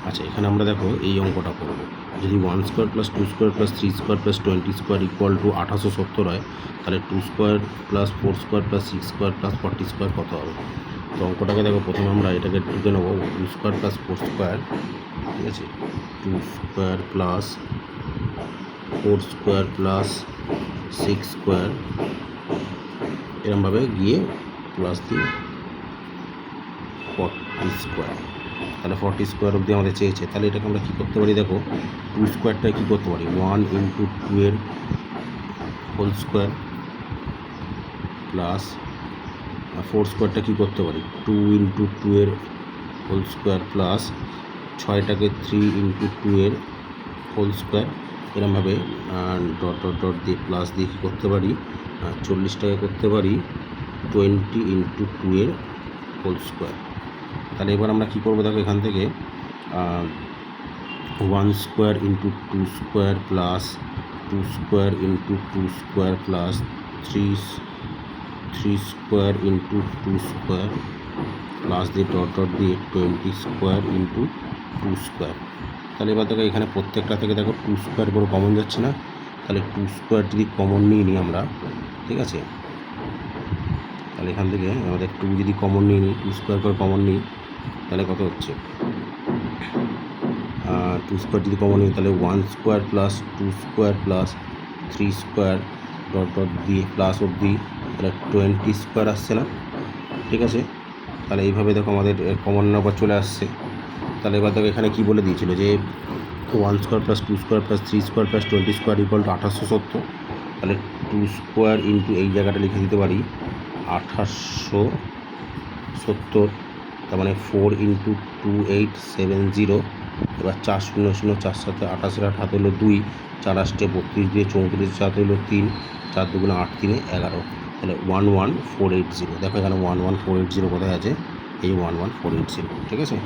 আচ্ছা, এখানে আমরা দেখো এই অঙ্কটা করব। যদি 1 square plus 2 square plus 3 square plus 20 square equal to 1870 হয়, তাহলে 2 square plus 4 square plus 6 square plus 40 square কত হবে? তো অঙ্কটাকে দেখো, প্রথমে আমরা এটাকে টুকে নেবো। 2 স্কোয়ার প্লাস 4 স্কোয়ার, ঠিক আছে, 2 square plus 4 square plus 6 square, এরমভাবে গিয়ে প্লাস দিয়ে 40 স্কোয়ার। তাহলে 40 স্কোয়ার অবধি আমাদের চেয়েছে। তাহলে এটাকে আমরা কী করতে পারি? দেখো, 2 স্কোয়ারটা কী করতে পারি? 1 ইন্টু 2 এর হোল স্কোয়ার প্লাস 4 স্কোয়ারটা কী করতে পারি? 2 ইন্টু 2 এর হোল স্কোয়ার প্লাস 6টাকে 3 ইন্টু 2 এর হোল স্কোয়ার, এরমভাবে ডট ডট ডট দিয়ে প্লাস দিয়ে কী করতে পারি? 40টাকে করতে পারি 20 ইন্টু 2 এর হোল স্কোয়ার। তাহলে এবার আমরা কী করবো? দেখো, এখান থেকে 1 square into 2 square plus 2 square into 2 square plus 3 square into 2 square plus দিয়ে ডট ডট দিয়ে 20 স্কোয়ার ইন্টু 2 স্কোয়ার। তাহলে এবার দেখো, এখানে প্রত্যেকটা থেকে দেখো 2 স্কোয়ার করে কমন যাচ্ছে না? তাহলে 2 স্কোয়ার যদি কমন নিয়ে নিই আমরা, ঠিক আছে, তাহলে এখান থেকে আমাদের 2 যদি কমন নিয়ে নিই, 2 স্কোয়ার করে কমন নিই, তাহলে কত হচ্ছে? 2 স্কোয়ার যদি কমন নিই, তাহলে 1 square plus 2 square plus 3 square dot dot দিয়ে প্লাস অবধি, তাহলে 20 স্কোয়ার আসছে না? ঠিক আছে, তাহলে এইভাবে দেখো আমাদের কমন নাম্বার চলে আসছে। তাহলে এবার দেখো, এখানে কী বলে দিয়েছিল যে 1 square plus 2 square plus 3 square plus 20 square equal to 1870। তাহলে 2 স্কোয়ার ইন্টু এই জায়গাটা লিখে দিতে পারি 1870, তার মানে 4 ইন্টু 2870। এবার 4 0 0, 4 7 28, 8 হাতে হলো 2, 4 8 32 দিয়ে 34, 4 হলো 3, 4 2 8, 3 11। তাহলে 11480। দেখো, এখানে 11480 কোথায় আছে? এই 11480, ঠিক আছে।